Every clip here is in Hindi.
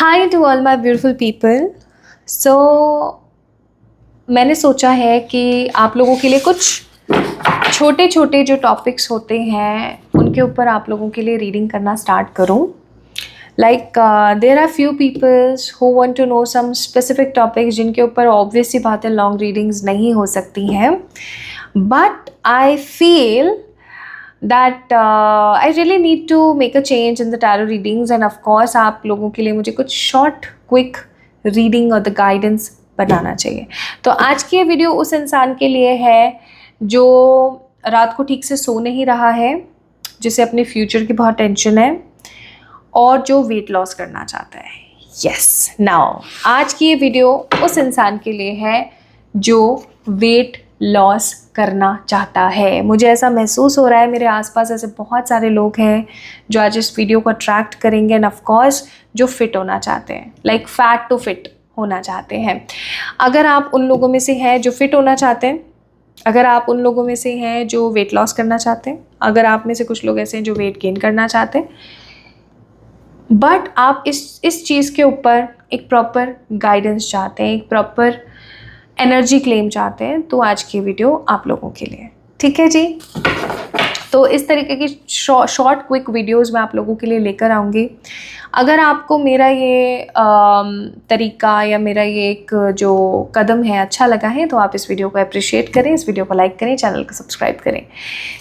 High to all my beautiful people. So मैंने सोचा है कि आप लोगों के लिए कुछ छोटे छोटे जो टॉपिक्स होते हैं उनके ऊपर आप लोगों के लिए रीडिंग करना स्टार्ट करूं। Like there are few peoples who want to know some specific topics जिनके ऊपर ऑब्वियस सी बातें लॉन्ग रीडिंग्स नहीं हो सकती हैं, but I feel that I really need to make a change in the tarot readings, and of course आप लोगों के लिए मुझे कुछ short quick reading और the guidance बनाना चाहिए। तो आज की ये वीडियो उस इंसान के लिए है जो रात को ठीक से सो नहीं रहा है, जिसे अपने फ्यूचर की बहुत टेंशन है और जो वेट लॉस करना चाहता है। यस, नाउ आज की ये वीडियो उस इंसान के लिए है जो वेट लॉस करना चाहता है। मुझे ऐसा महसूस हो रहा है, मेरे आसपास ऐसे बहुत सारे लोग हैं जो आज इस वीडियो को अट्रैक्ट करेंगे, एंड ऑफ कोर्स जो फिट होना चाहते हैं, लाइक फैट टू फिट होना चाहते हैं। अगर आप उन लोगों में से हैं जो फिट होना चाहते हैं, अगर आप उन लोगों में से हैं जो वेट लॉस करना चाहते हैं, अगर आप में से कुछ लोग ऐसे हैं जो वेट गेन करना चाहते हैं, बट आप इस चीज़ के ऊपर एक प्रॉपर गाइडेंस चाहते हैं, एक प्रॉपर एनर्जी क्लेम चाहते हैं, तो आज की वीडियो आप लोगों के लिए, ठीक है जी। तो इस तरीके की शॉर्ट क्विक वीडियोस मैं आप लोगों के लिए लेकर आऊँगी। अगर आपको मेरा ये तरीका या मेरा ये एक जो कदम है अच्छा लगा है, तो आप इस वीडियो को अप्रिशिएट करें, इस वीडियो को लाइक करें, चैनल को सब्सक्राइब करें।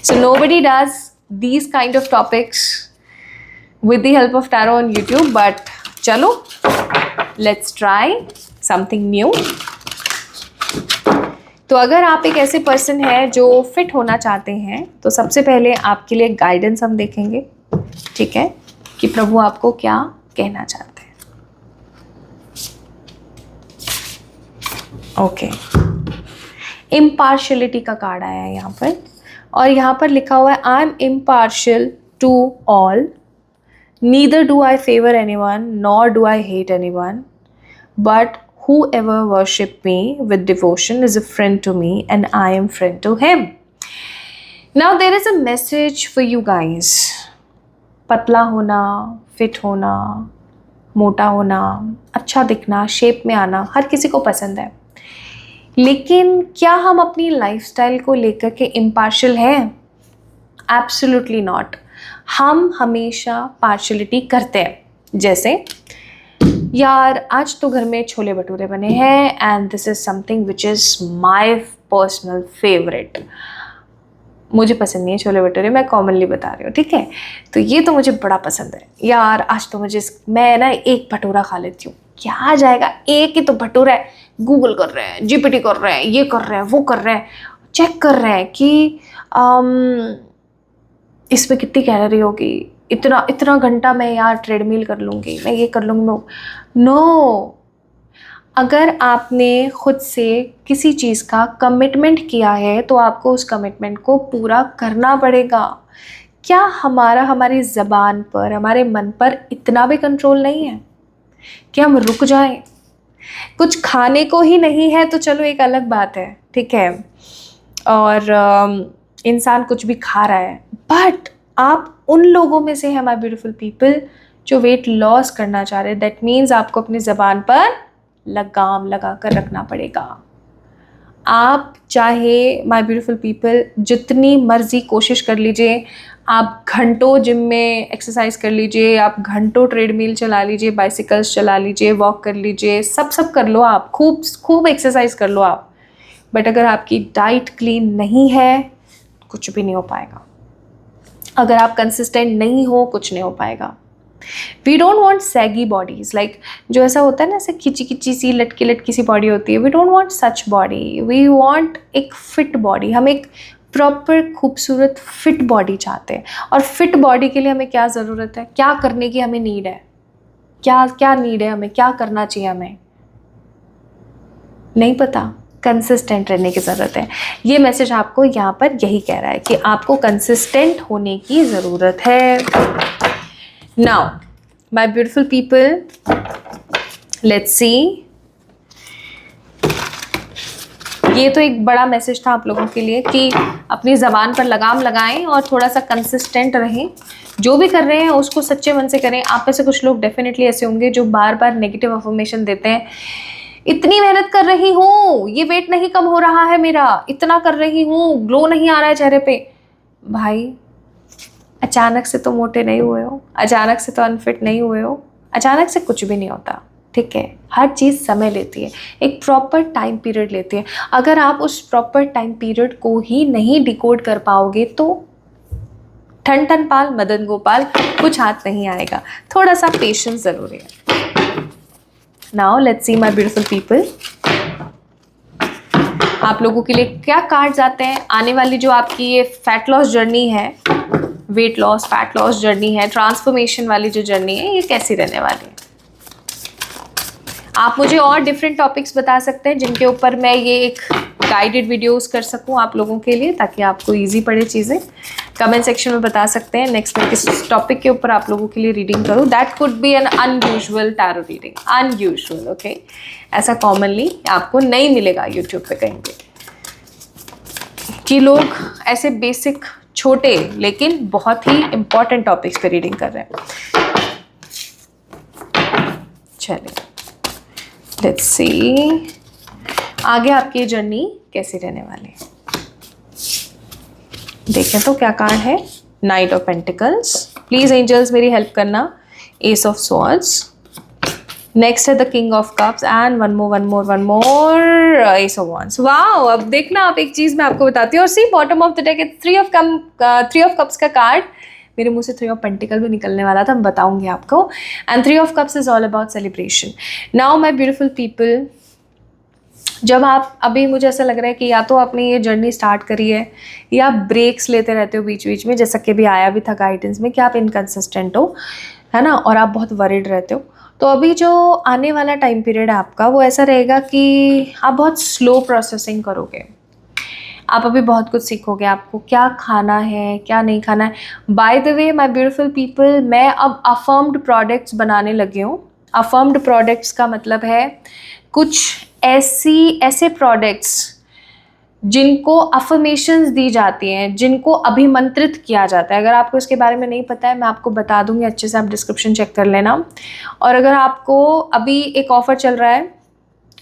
So nobody does these kind of topics with the help of tarot on YouTube, but चलो let's try something new। तो अगर आप एक ऐसे पर्सन है जो फिट होना चाहते हैं, तो सबसे पहले आपके लिए गाइडेंस हम देखेंगे, ठीक है, कि प्रभु आपको क्या कहना चाहते हैं। ओके, इम्पार्शलिटी का कार्ड आया है यहाँ पर, और यहाँ पर लिखा हुआ है I am impartial to all, neither do I favor anyone nor do I hate anyone, but whoever worship me with devotion is a friend to me and I am friend to him। Now there is a message for you guys। पतला होना, फिट होना, मोटा होना, अच्छा दिखना, शेप में आना हर किसी को पसंद है, लेकिन क्या हम अपनी लाइफस्टाइल को लेकर के इम्पार्शियल हैं? Absolutely not. हम हमेशा पार्शलिटी करते हैं। जैसे यार आज तो घर में छोले भटूरे बने हैं and this is something which is my personal favourite. मुझे पसंद नहीं है छोले भटूरे, मैं कॉमनली बता रही हूँ, ठीक है। तो ये तो मुझे बड़ा पसंद है यार, आज तो मैं ना एक भटूरा खा लेती हूँ। क्या आ जाएगा, एक ही तो भटूरा है। गूगल कर रहे हैं, जीपीटी कर रहे हैं, ये कर रहे हैं, वो कर रहे हैं, चेक कर रहे हैं कि इसमें कितनी कैलोरी होगी, इतना घंटा मैं यार ट्रेडमिल कर लूँगी, मैं ये कर लूँगी। नो, अगर आपने खुद से किसी चीज़ का कमिटमेंट किया है तो आपको उस कमिटमेंट को पूरा करना पड़ेगा। क्या हमारी ज़बान पर, हमारे मन पर इतना भी कंट्रोल नहीं है कि हम रुक जाएं? कुछ खाने को ही नहीं है तो चलो एक अलग बात है, ठीक है, और इंसान कुछ भी खा रहा है, बट आप उन लोगों में से हैं माय ब्यूटीफुल पीपल जो वेट लॉस करना चाह रहे हैं। दैट मीन्स आपको अपनी ज़बान पर लगाम लगा कर रखना पड़ेगा। आप चाहे माय ब्यूटीफुल पीपल जितनी मर्जी कोशिश कर लीजिए, आप घंटों जिम में एक्सरसाइज कर लीजिए, आप घंटों ट्रेडमिल चला लीजिए, बाइसिकल्स चला लीजिए, वॉक कर लीजिए, सब कर लो, आप खूब एक्सरसाइज कर लो आप, बट अगर आपकी डाइट क्लीन नहीं है कुछ भी नहीं हो पाएगा। अगर आप कंसिस्टेंट नहीं हो कुछ नहीं हो पाएगा। We don't want saggy bodies, like जो ऐसा होता है ना, ऐसे खिंची सी लटकी सी बॉडी होती है। We don't want such body, we want एक फिट बॉडी। हम एक प्रॉपर खूबसूरत फिट बॉडी चाहते हैं। और फिट बॉडी के लिए हमें क्या ज़रूरत है, क्या करने की हमें नीड है, क्या नीड है, हमें क्या करना चाहिए, हमें नहीं पता। कंसिस्टेंट रहने की ज़रूरत है। ये मैसेज आपको यहाँ पर यही कह रहा है कि आपको कंसिस्टेंट होने की ज़रूरत है। Now my beautiful people, let's see ये तो एक बड़ा मैसेज था आप लोगों के लिए कि अपनी ज़बान पर लगाम लगाएं और थोड़ा सा कंसिस्टेंट रहें। जो भी कर रहे हैं उसको सच्चे मन से करें। आप में से कुछ लोग डेफिनेटली ऐसे होंगे जो बार बार नेगेटिव अफर्मेशन देते हैं, इतनी मेहनत कर रही हूँ, ये वेट नहीं कम हो रहा है मेरा, इतना कर रही हूँ, ग्लो नहीं आ रहा है चेहरे पे। भाई अचानक से तो मोटे नहीं हुए हो, अचानक से तो अनफिट नहीं हुए हो, अचानक से कुछ भी नहीं होता, ठीक है। हर चीज़ समय लेती है, एक प्रॉपर टाइम पीरियड लेती है। अगर आप उस प्रॉपर टाइम पीरियड को ही नहीं डिकोड कर पाओगे तो ठन ठन पाल मदन गोपाल कुछ हाथ नहीं आएगा। थोड़ा सा पेशेंस ज़रूरी है। Now let's see my beautiful people, आप लोगों के लिए क्या कार्ड्स आते हैं। आने वाली जो आपकी ये फैट लॉस जर्नी है, weight loss fat loss journey है, ट्रांसफॉर्मेशन वाली जो जर्नी है, ये कैसी रहने वाली है। आप मुझे और डिफरेंट टॉपिक्स बता सकते हैं जिनके ऊपर मैं ये एक गाइडेड वीडियोस कर सकूं आप लोगों के लिए, ताकि आपको इजी पड़े चीज़ें। कमेंट सेक्शन में बता सकते हैं नेक्स्ट मैं किस टॉपिक के ऊपर आप लोगों के लिए रीडिंग करूं। That could be N unusual tarot reading, unusual, okay. ऐसा कॉमनली आपको नहीं मिलेगा यूट्यूब पे कहीं पे कि लोग ऐसे बेसिक छोटे लेकिन बहुत ही इंपॉर्टेंट टॉपिक्स पे रीडिंग कर रहे हैं। चलिए लेट्स सी आगे आपकी जर्नी कैसी रहने वाली है। देखें तो क्या कार्ड है। Knight of pentacles, please angels मेरी हेल्प करना। एस ऑफ स्वॉर्ड्स, नेक्स्ट है the king of cups and one more ace of wands. Wow, अब देखना आप एक चीज मैं आपको बताती हूँ। और see bottom of the deck three of cups का कार्ड, मेरे मुंह से थ्री ऑफ पेंटिकल भी निकलने वाला था, मैं बताऊंगी आपको। And three of cups is all about celebration. Now my beautiful people, जब आप अभी मुझे ऐसा लग रहा है कि या तो आपने ये जर्नी स्टार्ट करी है या ब्रेक्स लेते रहते हो बीच बीच में, जैसा कि भी आया भी था गाइडेंस में कि आप इनकंसिस्टेंट हो, है ना, और आप बहुत वरिड रहते हो। तो अभी जो आने वाला टाइम पीरियड है आपका वो ऐसा रहेगा कि आप बहुत स्लो प्रोसेसिंग करोगे। आप अभी बहुत कुछ सीखोगे, आपको क्या खाना है क्या नहीं खाना है। By the way my beautiful people, मैं अब अफर्म्ड प्रोडक्ट्स बनाने लगी हूँ। अफर्म्ड प्रोडक्ट्स का मतलब है कुछ ऐसे प्रोडक्ट्स जिनको अफर्मेशंस दी जाती हैं, जिनको अभिमंत्रित किया जाता है। अगर आपको इसके बारे में नहीं पता है मैं आपको बता दूंगी, अच्छे से आप डिस्क्रिप्शन चेक कर लेना। और अगर आपको अभी एक ऑफ़र चल रहा है,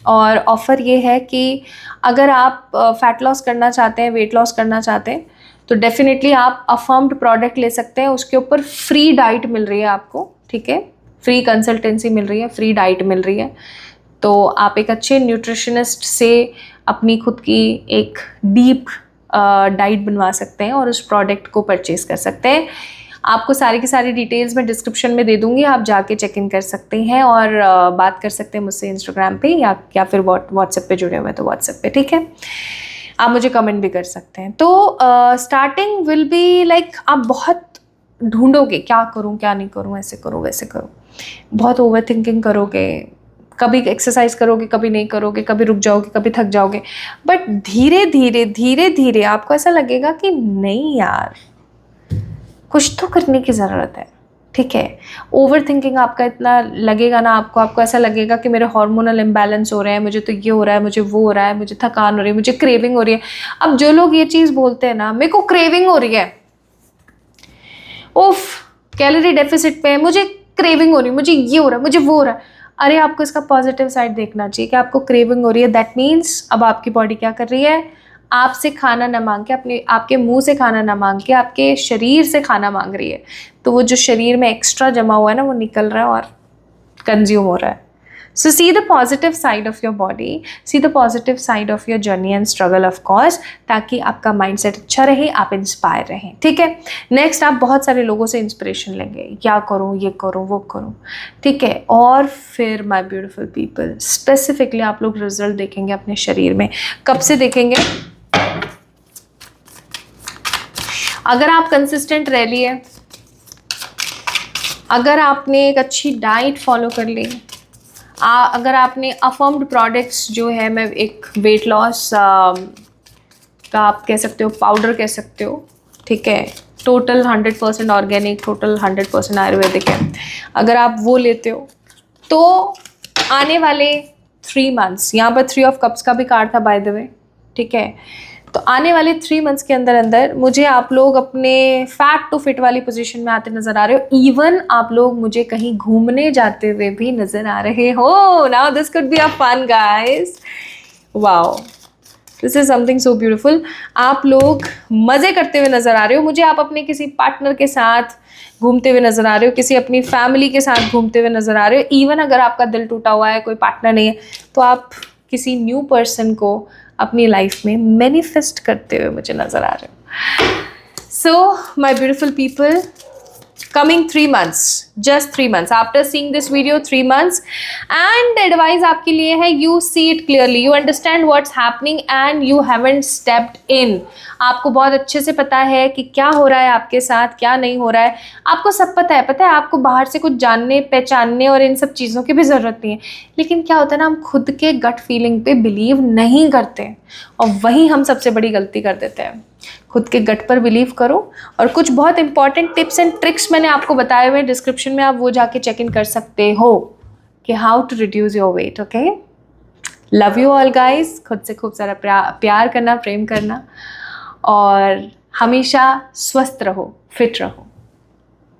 और ऑफ़र ये है कि अगर आप फैट लॉस करना चाहते हैं, वेट लॉस करना चाहते हैं, तो डेफिनेटली आप अफर्म्ड प्रोडक्ट ले सकते हैं। उसके ऊपर फ्री डाइट मिल रही है आपको, ठीक है, फ्री कंसल्टेंसी मिल रही है, फ्री डाइट मिल रही है। तो आप एक अच्छे न्यूट्रिशनिस्ट से अपनी खुद की एक डीप डाइट बनवा सकते हैं और उस प्रोडक्ट को परचेज कर सकते हैं। आपको सारी की सारी डिटेल्स मैं डिस्क्रिप्शन में दे दूंगी, आप जाके चेक इन कर सकते हैं और बात कर सकते हैं मुझसे इंस्टाग्राम पे या फिर व्हाट्सएप पे जुड़े हुए तो व्हाट्सएप पे, ठीक है। आप मुझे कमेंट भी कर सकते हैं। तो स्टार्टिंग विल बी लाइक आप बहुत ढूंढोगे क्या करूँ क्या नहीं करूँ, ऐसे करूँ वैसे करूँ, बहुत ओवर थिंकिंग करोगे, कभी एक्सरसाइज करोगे कभी नहीं करोगे, कभी रुक जाओगे कभी थक जाओगे। बट धीरे धीरे आपको ऐसा लगेगा कि नहीं यार, कुछ तो करने की ज़रूरत है, ठीक है। ओवर थिंकिंग आपका इतना लगेगा ना, आपको ऐसा लगेगा कि मेरे हार्मोनल इम्बैलेंस हो रहे हैं, मुझे तो ये हो रहा है, मुझे वो हो रहा है, मुझे थकान हो रही है, मुझे क्रेविंग हो रही है। अब जो लोग ये चीज़ बोलते हैं ना, मेरे को क्रेविंग हो रही है, उफ कैलोरी डेफिसिट पे है, मुझे क्रेविंग हो रही है, मुझे ये हो रहा है, मुझे वो हो रहा है। अरे आपको इसका पॉजिटिव साइड देखना चाहिए कि आपको क्रेविंग हो रही है, दैट मीन्स अब आपकी बॉडी क्या कर रही है, आपसे खाना ना मांग के, आपके मुंह से खाना ना मांग के आपके शरीर से खाना मांग रही है। तो वो जो शरीर में एक्स्ट्रा जमा हुआ है ना, वो निकल रहा है और कंज्यूम हो रहा है। So see the positive side of your body, see the positive side of your journey and struggle of course, ताकि आपका माइंडसेट अच्छा रहे, आप इंस्पायर रहें, ठीक है। नेक्स्ट आप बहुत सारे लोगों से इंस्पिरेशन लेंगे, क्या करूँ ये करूँ वो करूँ, ठीक है। और फिर माय ब्यूटीफुल पीपल, स्पेसिफिकली आप लोग रिजल्ट देखेंगे अपने शरीर में। कब से देखेंगे? अगर आप कंसिस्टेंट रह लिए, अगर आपने एक अच्छी डाइट फॉलो कर ली, अगर आपने अफर्म्ड प्रोडक्ट्स जो है, मैं एक वेट लॉस का आप कह सकते हो पाउडर कह सकते हो, ठीक है, टोटल 100% ऑर्गेनिक, टोटल 100% आयुर्वेदिक है, अगर आप वो लेते हो तो आने वाले 3 months, यहाँ पर 3 of Cups का भी कार्ड था बाय द वे, ठीक है। तो आने वाले 3 मंथ्स के अंदर अंदर मुझे आप लोग अपने फैट टू फिट वाली पोजीशन में आते नजर आ रहे हो। इवन आप लोग मुझे कहीं घूमने जाते हुए भी नजर आ रहे हो। Now this could be a fun guys, wow, this is something so beautiful. आप लोग मजे करते हुए नजर आ रहे हो मुझे, आप अपने किसी पार्टनर के साथ घूमते हुए नजर आ रहे हो, किसी अपनी फैमिली के साथ घूमते हुए नजर आ रहे हो। इवन अगर आपका दिल टूटा हुआ है, कोई पार्टनर नहीं है, तो आप किसी न्यू पर्सन को अपनी लाइफ में मैनिफेस्ट करते हुए मुझे नजर आ रहे हो। So my beautiful people, coming 3 months, just 3 months after seeing this video, 3 months, and advice आपके लिए है, you see it clearly, you understand what's happening and you haven't stepped in। आपको बहुत अच्छे से पता है कि क्या हो रहा है आपके साथ, क्या नहीं हो रहा है, आपको सब पता है आपको बाहर से कुछ जानने पहचानने और इन सब चीज़ों की भी ज़रूरत नहीं है। लेकिन क्या होता है ना, हम खुद के गट फीलिंग पे बिलीव नहीं करते और वही हम सबसे बड़ी गलती कर देते हैं। खुद के गट पर बिलीव करो, और कुछ बहुत इंपॉर्टेंट टिप्स एंड ट्रिक्स मैंने आपको बताए हुए डिस्क्रिप्शन में, आप वो जाके चेक इन कर सकते हो कि how to reduce your weight. Okay, love you all guys. खुद से खूब सारा प्यार करना, प्रेम करना, और हमेशा स्वस्थ रहो, फिट रहो।